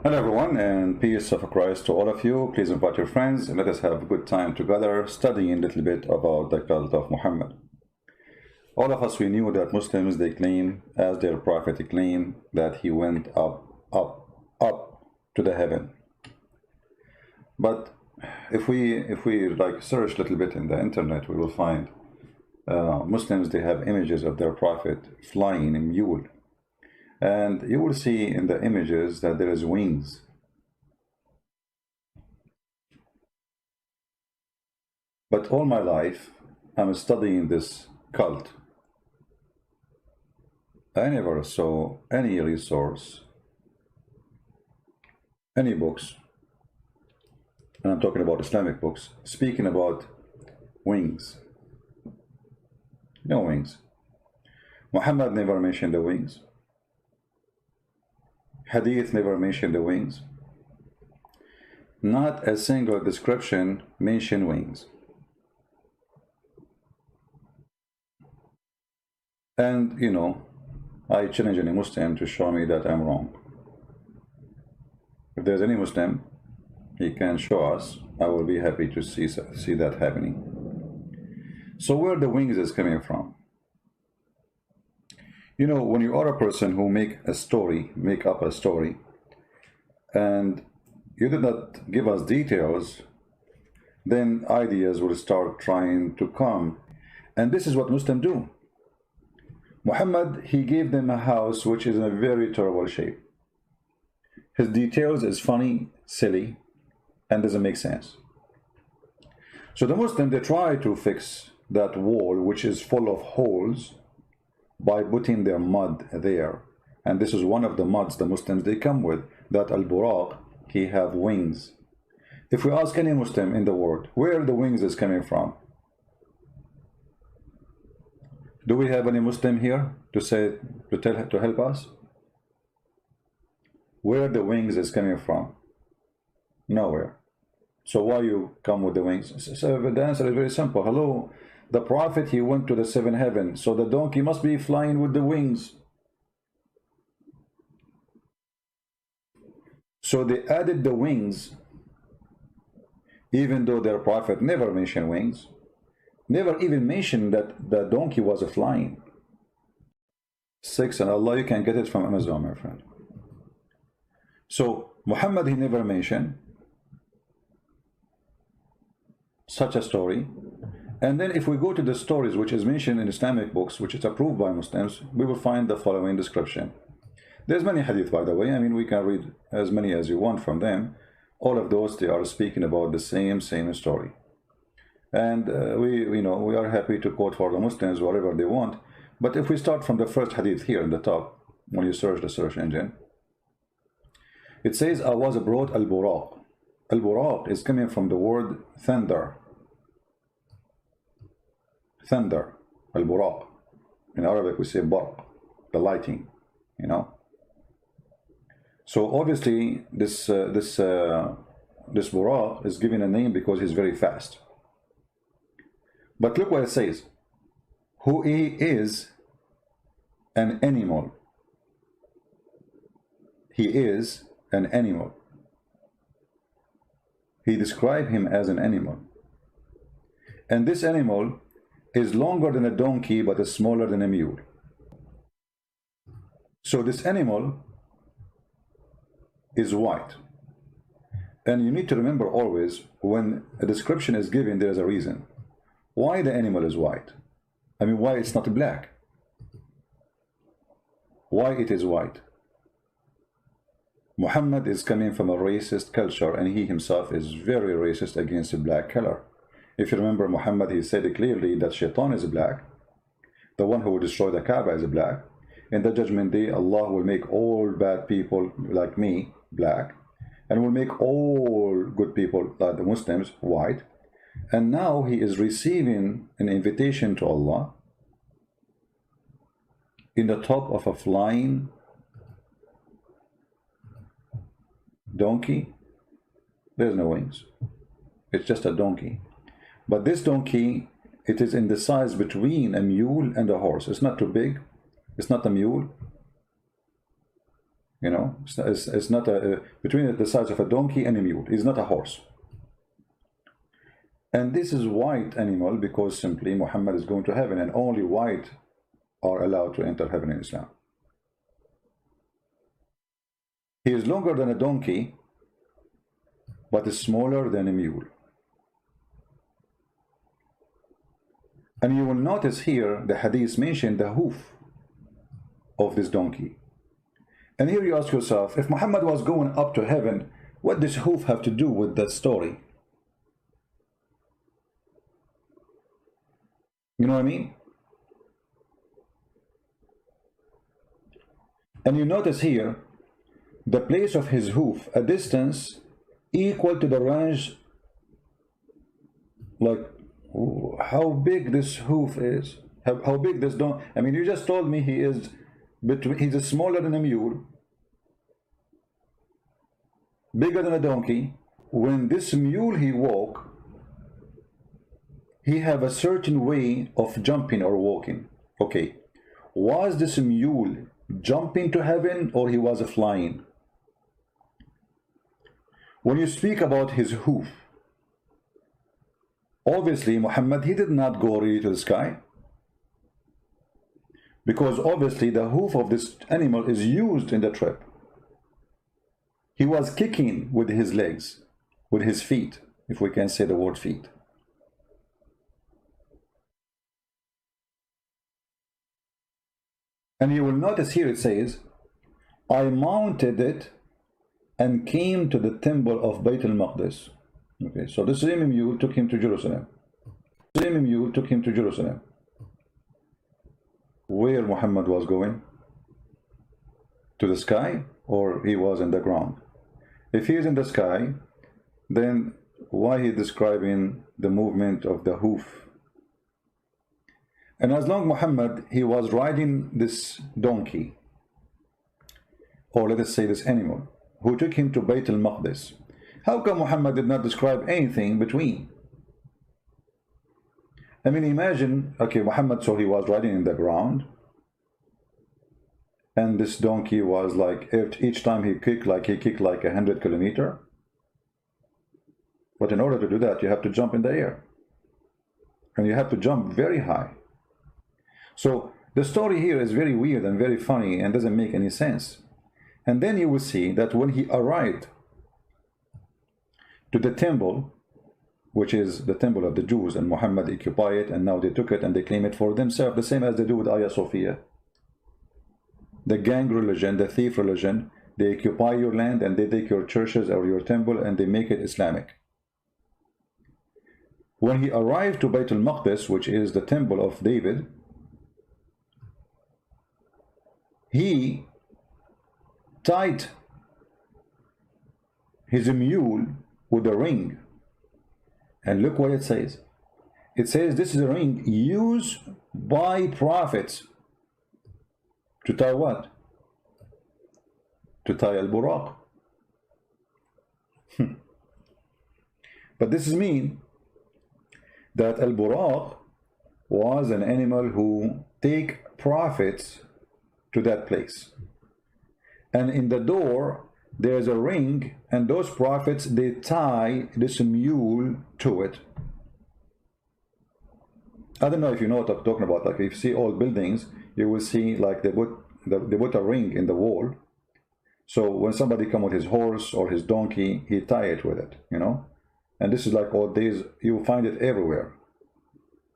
Hello everyone, and peace of Christ to all of you. Please invite your friends and let us have a good time together studying a little bit about the cult of Muhammad. All of us, we knew that Muslims, they claim, as their prophet claim, that he went up to the heaven. But if we like search a little bit in the internet, we will find Muslims, they have images of their prophet flying a mule. And you will see in the images that there is wings. But all my life, I'm studying this cult. I never saw any resource, any books, and I'm talking about Islamic books, speaking about wings. No wings. Muhammad never mentioned the wings. Hadith never mentioned the wings. Not a single description mentioned wings. And you know, I challenge any Muslim to show me that I'm wrong. If there's any Muslim, he can show us. I will be happy to see that happening. So where the wings is coming from? You know, when you are a person who make up a story, and you did not give us details, then ideas will start trying to come. And this is what Muslims do. Muhammad, he gave them a house which is in a very terrible shape. His details is funny, silly, and doesn't make sense. So the Muslims, they try to fix that wall which is full of holes by putting their mud there. And this is one of the muds the Muslims, they come with, that al-buraq, he have wings. If we ask any Muslim in the world where the wings is coming from, do we have any Muslim here to help us? Where the wings is coming from? Nowhere. So why you come with the wings? So the answer is very simple. Hello, the prophet, he went to the seventh heaven, so the donkey must be flying with the wings. So they added the wings, even though their prophet never mentioned wings, never even mentioned that the donkey was flying. 6 and Allah, you can get it from Amazon, my friend. So Muhammad, he never mentioned such a story. And then if we go to the stories which is mentioned in Islamic books, which is approved by Muslims, we will find the following description. There's many hadith, by the way. I mean, we can read as many as you want from them. All of those, they are speaking about the same story. And we are happy to quote for the Muslims whatever they want. But if we start from the first hadith here in the top, when you search the search engine, it says, I was brought al-buraq. Al-buraq is coming from the word thunder. Thunder, al-buraq. In Arabic we say barq, the lighting, you know. So obviously this buraq is given a name because he's very fast. But look what it says. Who he is an animal. He is an animal. He described him as an animal. And this animal is longer than a donkey but is smaller than a mule. So this animal is white. And you need to remember always, when a description is given, there is a reason. Why the animal is white? I mean, why it's not black? Why it is white? Muhammad is coming from a racist culture, and he himself is very racist against the black color. If you remember Muhammad, he said clearly that Shaitan is black. The one who will destroy the Kaaba is black. In the judgment day, Allah will make all bad people like me black, and will make all good people like the Muslims white. And now he is receiving an invitation to Allah in the top of a flying donkey. There's no wings. It's just a donkey. But this donkey, it is in the size between a mule and a horse. It's not too big. It's not a mule. You know, it's not between the size of a donkey and a mule. It's not a horse. And this is white animal because simply Muhammad is going to heaven, and only white are allowed to enter heaven in Islam. He is longer than a donkey, but is smaller than a mule. And you will notice here the hadith mentioned the hoof of this donkey. And here you ask yourself, if Muhammad was going up to heaven, what does hoof have to do with that story? You know what I mean? And you notice here the place of his hoof, a distance equal to the range, like how big this hoof is, how big this donkey. I mean, you just told me he is between, he's smaller than a mule, bigger than a donkey. When this mule he walk, he have a certain way of jumping or walking. Okay, was this mule jumping to heaven or he was flying? When you speak about his hoof, obviously Muhammad, he did not go really to the sky, because obviously the hoof of this animal is used in the trip. He was kicking with his legs, with his feet, if we can say the word feet. And you will notice here it says, I mounted it and came to the temple of Bayt al-Maqdis. Okay, so the same mule took him to Jerusalem. The same mule took him to Jerusalem. Where Muhammad was going? To the sky, or he was in the ground? If he is in the sky, then why he describing the movement of the hoof? And as long Muhammad, he was riding this donkey, or let us say this animal, who took him to Bayt al-Maqdis, how come Muhammad did not describe anything between? I mean, imagine, okay, Muhammad, so he was riding in the ground, and this donkey was like, each time he kicked like 100 kilometers. But in order to do that, you have to jump in the air, and you have to jump very high. So the story here is very weird and very funny and doesn't make any sense. And then you will see that when he arrived to the temple, which is the temple of the Jews, and Muhammad occupied it, and now they took it and they claim it for themselves, the same as they do with Hagia Sophia. The gang religion, the thief religion, they occupy your land and they take your churches or your temple and they make it Islamic. When he arrived to Bayt al-Maqdis, which is the temple of David, he tied his mule with a ring. And look what it says. It says this is a ring used by prophets to tie what? To tie al-buraq. But this is mean that al-buraq was an animal who take prophets to that place. And in the door there's a ring, and those prophets, they tie this mule to it. I don't know if you know what I'm talking about. Like if you see old buildings, you will see like they put a ring in the wall. So when somebody come with his horse or his donkey, he tie it with it, you know. And this is like old days. You find it everywhere.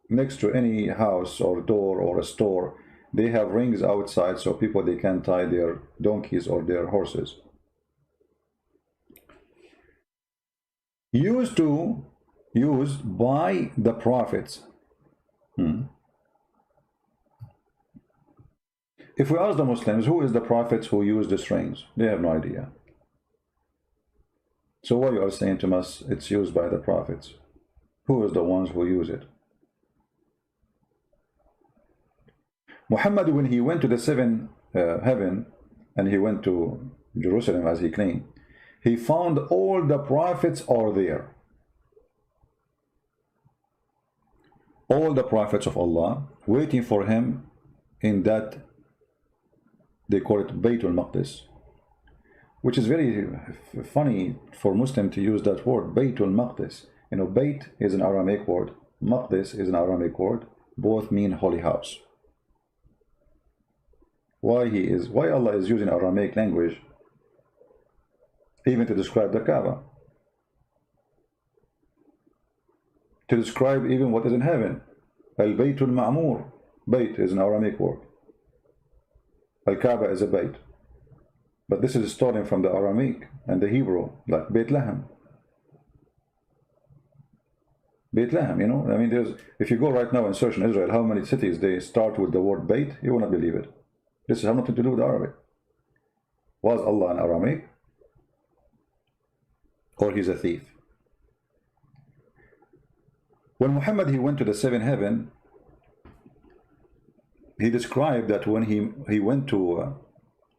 Next to any house or door or a store, they have rings outside so people, they can tie their donkeys or their horses. Used by the prophets. If we ask the Muslims, who is the prophets who use these rings? They have no idea. So why you are saying to us it's used by the prophets? Who is the ones who use it? Muhammad, when he went to the seventh heaven and he went to Jerusalem as he claimed, he found all the prophets are there. All the prophets of Allah waiting for him in that, they call it Bayt al-Maqdis. which is very funny for Muslim to use that word, Baytul Maqdis. You know, Bayt is an Aramaic word, Maqdis is an Aramaic word, both mean holy house. Why Allah is using Aramaic language even to describe the Kaaba, to describe even what is in heaven. Al-Baytul Ma'mur, Bayt is an Aramaic word. Al-Kaaba is a Bayt. But this is stolen from the Aramaic and the Hebrew, like Bethlehem. Bethlehem, you know, I mean, if you go right now and search in Israel, how many cities they start with the word Bayt, you will not believe it. This has nothing to do with Arabic. Was Allah an Aramaic? Or he's a thief? When Muhammad, he went to the seventh heaven, he described that when he went to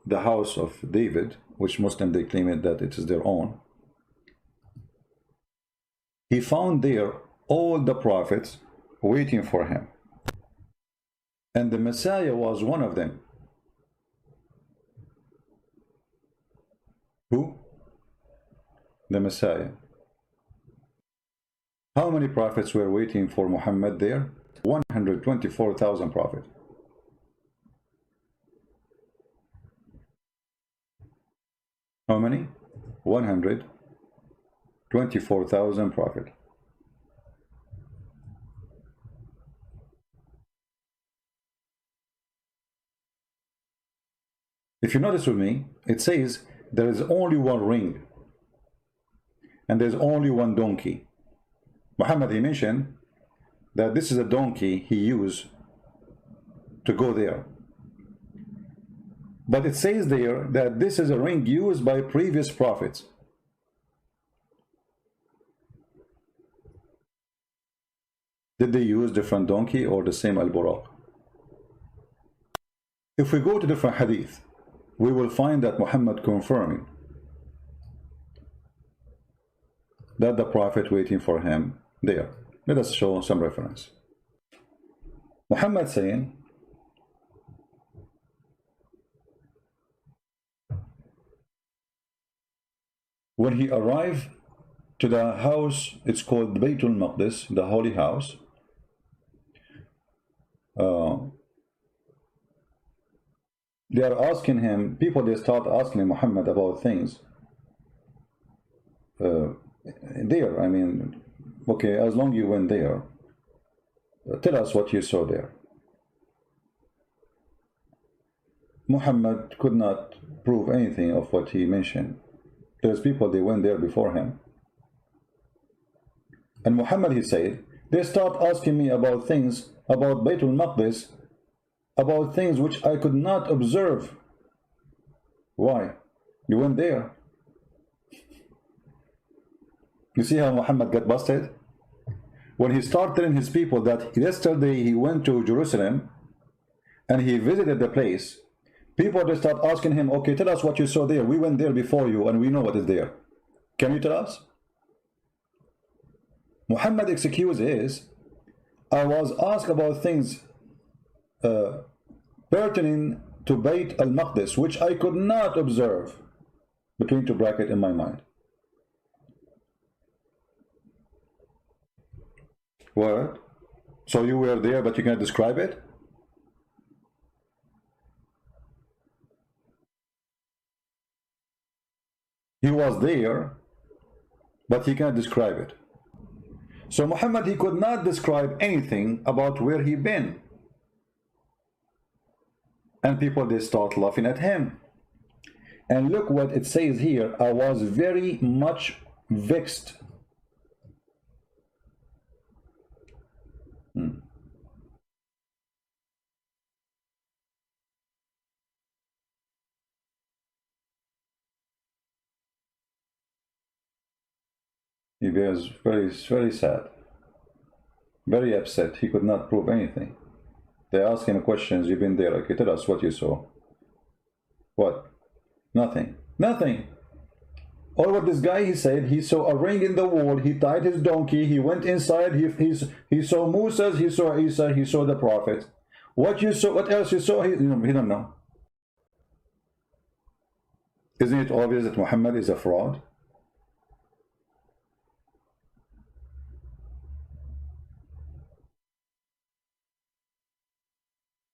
the house of David, which Muslims, they claim it that it is their own, he found there all the prophets waiting for him, and the Messiah was one of them. Who? The Messiah. How many prophets were waiting for Muhammad there? 124,000 prophets. How many? 124,000 prophets. If you notice with me, it says there is only one ring and there's only one donkey. Muhammad, he mentioned that this is a donkey he used to go there. But it says there that this is a ring used by previous prophets. Did they use different donkey or the same al-buraq? If we go to different hadith, we will find that Muhammad confirming that the prophet waiting for him there. Let us show some reference. Muhammad saying, when he arrived to the house, it's called Baytul Maqdis, the holy house, they are asking him, people, they start asking Muhammad about things there. I mean, okay, as long as you went there, tell us what you saw there. Muhammad could not prove anything of what he mentioned. There's people, they went there before him. And Muhammad, he said, they start asking me about things, about Baytul Maqdis, about things which I could not observe. Why? You went there. You see how Muhammad got busted? When he started telling his people that yesterday he went to Jerusalem and he visited the place, people, they start asking him, okay, tell us what you saw there. We went there before you and we know what is there. Can you tell us? Muhammad's excuse is, I was asked about things pertaining to Bayt al-Maqdis, which I could not observe, between two brackets, in my mind. What? So you were there, but you can't describe it? He was there, but he can't describe it. So Muhammad, he could not describe anything about where he been. And people, they start laughing at him. And look what it says here, I was very much vexed. He was very sad, very upset. He could not prove anything. They ask him questions, you've been there, okay, tell us what you saw. What? Nothing. Nothing. Or what this guy, he said, he saw a ring in the wall, he tied his donkey, he went inside, he saw Moses, he saw Isa, he saw the prophet. What you saw, what else you saw, he don't know. Isn't it obvious that Muhammad is a fraud?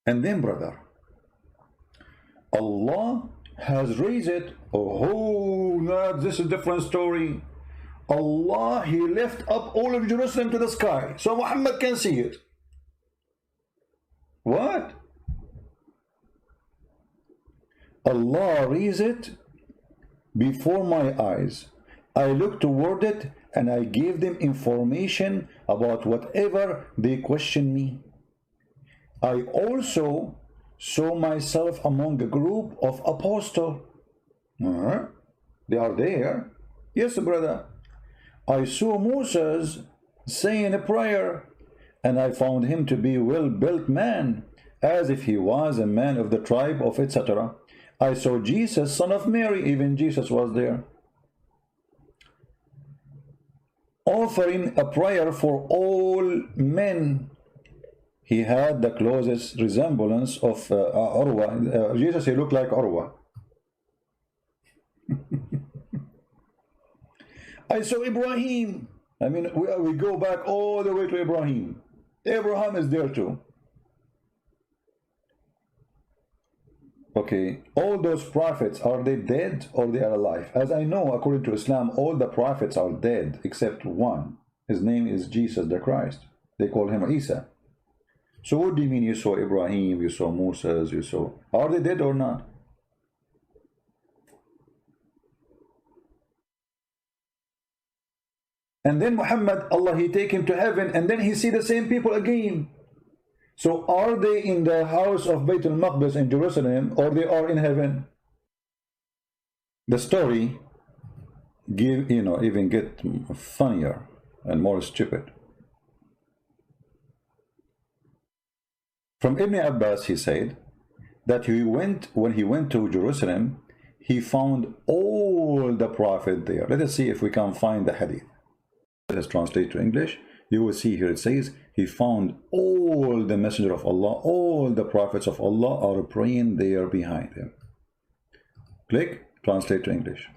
And then, brother, Allah has raised it. Oh, no, this is a different story. Allah, He left up all of Jerusalem to the sky, so Muhammad can see it. What? Allah raised it before my eyes. I looked toward it and I gave them information about whatever they questioned me. I also saw myself among a group of apostles. They are there. Yes, brother. I saw Moses saying a prayer, and I found him to be a well-built man, as if he was a man of the tribe of etc. I saw Jesus, son of Mary, even Jesus was there, offering a prayer for all men. He had the closest resemblance of Urwa. Jesus, he looked like Urwa. I saw Ibrahim. I mean, we go back all the way to Ibrahim. Abraham is there too. Okay, all those prophets, are they dead or they are alive? As I know, according to Islam, all the prophets are dead except one. His name is Jesus the Christ. They call him Isa. So what do you mean you saw Ibrahim, you saw Moses, you saw... Are they dead or not? And then Muhammad, Allah, He take him to heaven, and then he see the same people again. So are they in the house of Bayt al-Maqdis in Jerusalem, or they are in heaven? The story even get funnier and more stupid. From Ibn Abbas, he said that when he went to Jerusalem, he found all the Prophet there. Let us see if we can find the hadith. Let us translate to English. You will see here it says, he found all the messenger of Allah, all the prophets of Allah are praying there behind him. Click, translate to English.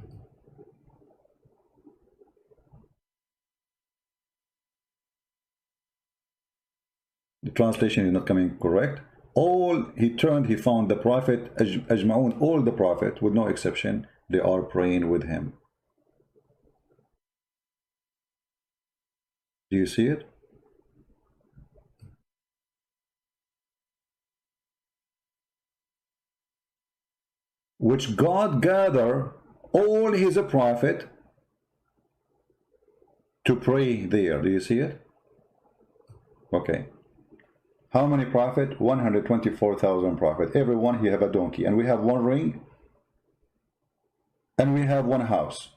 The translation is not coming correct. He found the Prophet, Ajma'un, all the Prophet, with no exception, they are praying with him. Do you see it? Which God gather all his prophet to pray there. Do you see it? Okay. How many prophet? 124,000 prophet. Everyone he have a donkey, and we have one ring, and we have one house.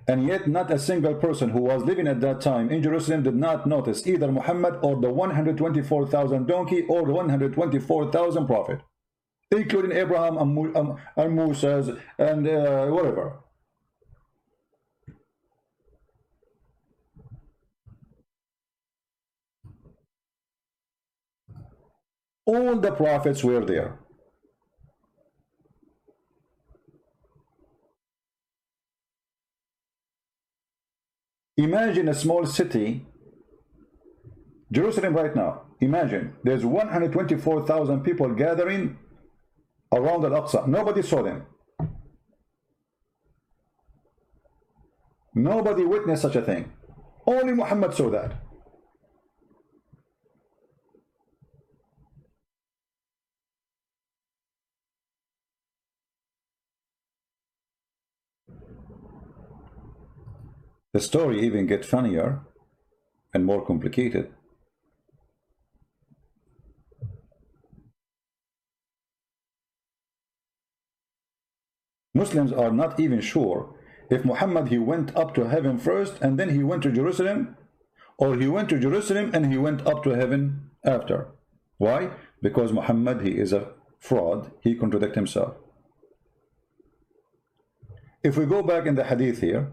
And yet not a single person who was living at that time in Jerusalem did not notice either Muhammad or the 124,000 donkey or the 124,000 prophet, including Abraham and Moses and whatever. All the prophets were there. Imagine a small city, Jerusalem right now. Imagine there's 124,000 people gathering around Al-Aqsa. Nobody saw them. Nobody witnessed such a thing. Only Muhammad saw that. The story even gets funnier and more complicated. Muslims are not even sure if Muhammad he went up to heaven first and then he went to Jerusalem, or he went to Jerusalem and he went up to heaven after. Why? Because Muhammad he is a fraud. He contradicts himself. If we go back in the hadith here,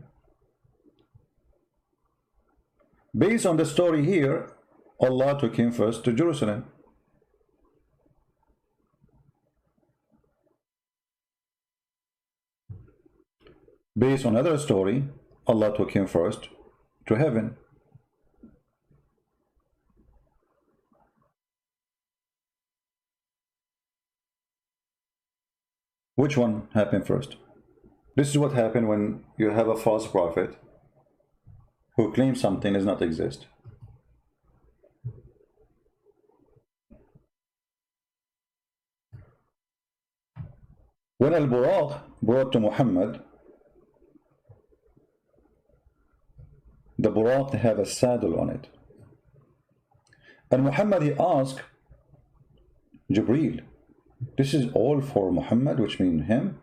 based on the story here, Allah took him first to Jerusalem. Based on another story, Allah took him first to heaven. Which one happened first? This is what happened when you have a false prophet who claims something does not exist. When Al-Buraq brought to Muhammad, the Buraq have a saddle on it. And Muhammad, he asked Jibreel, this is all for Muhammad, which means him?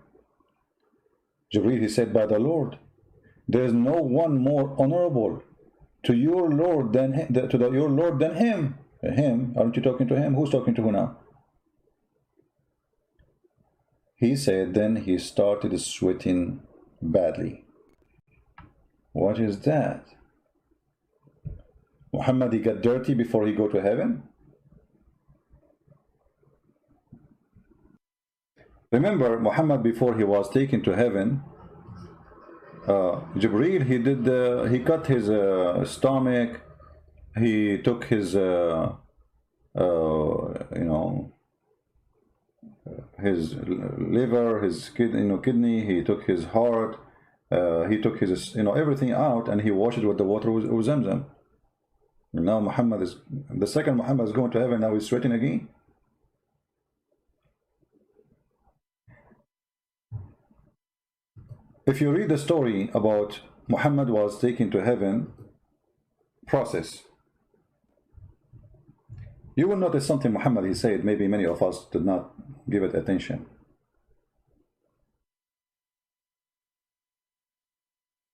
Jibreel, he said, by the Lord, there is no one more honorable to your Lord than him, your Lord than him. Him? Aren't you talking to him? Who's talking to who now? He said, then he started sweating badly. What is that? Muhammad, he got dirty before he go to heaven? Remember, Muhammad, before he was taken to heaven, Jibreel, he cut his stomach, he took his, his liver, his kidney, he took his heart, he took his, everything out, and he washed it with the water of Zamzam. Now Muhammad is, the second Muhammad is going to heaven, now he's sweating again. If you read the story about Muhammad was taken to heaven process, you will notice something Muhammad, he said, maybe many of us did not give it attention.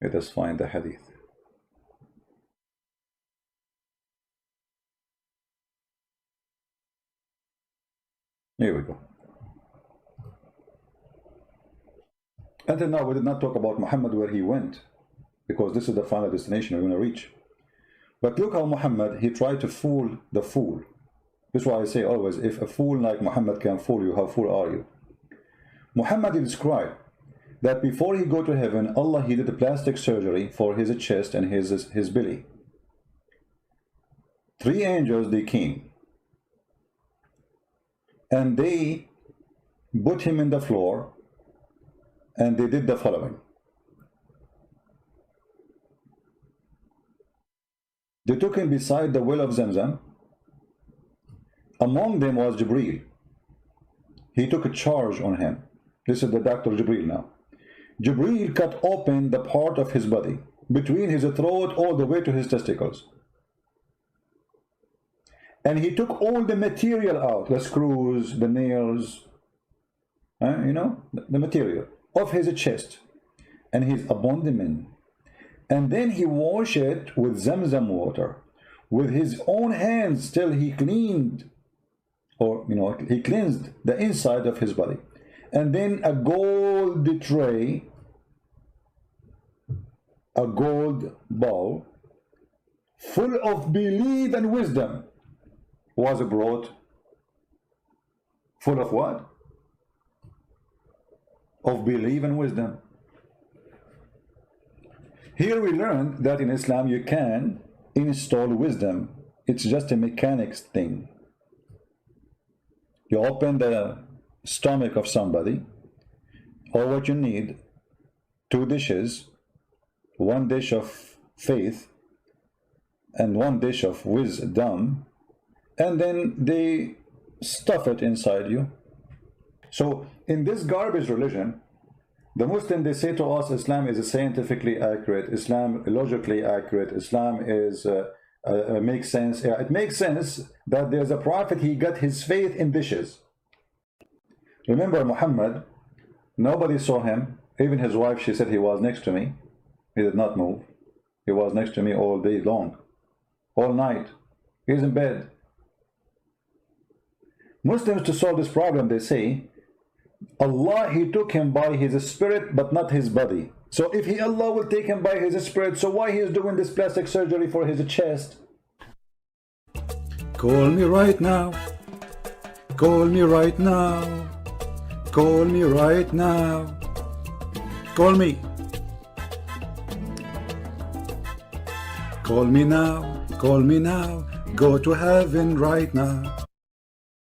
Let us find the hadith. Here we go. Until now, we did not talk about Muhammad where he went, because this is the final destination we're going to reach. But look how Muhammad, he tried to fool the fool. That's why I say always, if a fool like Muhammad can fool you, how fool are you? Muhammad described that before he go to heaven, Allah, he did a plastic surgery for his chest and his belly. 3 angels, they came. And they put him in the floor, and they did the following. They took him beside the well of Zamzam. Among them was Jibreel. He took a charge on him. This is the Dr. Jibreel now. Jibreel cut open the part of his body, between his throat all the way to his testicles. And he took all the material out, the screws, the nails, the material of his chest and his abdomen. And then he washed it with Zamzam water. With his own hands, till he cleaned, he cleansed the inside of his body. And then a gold tray, a gold bowl, full of belief and wisdom, was brought. Full of what? Of belief and wisdom. Here we learned that in Islam you can install wisdom. It's just a mechanics thing. You open the stomach of somebody, or what you need, 2 dishes, 1 dish of faith and 1 dish of wisdom, and then they stuff it inside you. So in this garbage religion, the Muslim, they say to us, Islam is scientifically accurate, Islam logically accurate, Islam is makes sense. Yeah, it makes sense that there's a prophet, he got his faith in dishes. Remember Muhammad, nobody saw him. Even his wife, she said, he was next to me. He did not move. He was next to me all day long, all night. He's in bed. Muslims, to solve this problem, they say, Allah, he took him by his spirit, but not his body. So if Allah will take him by his spirit, so why he is doing this plastic surgery for his chest? Call me right now. Call me right now. Call me right now. Call me. Call me now, go to heaven right now.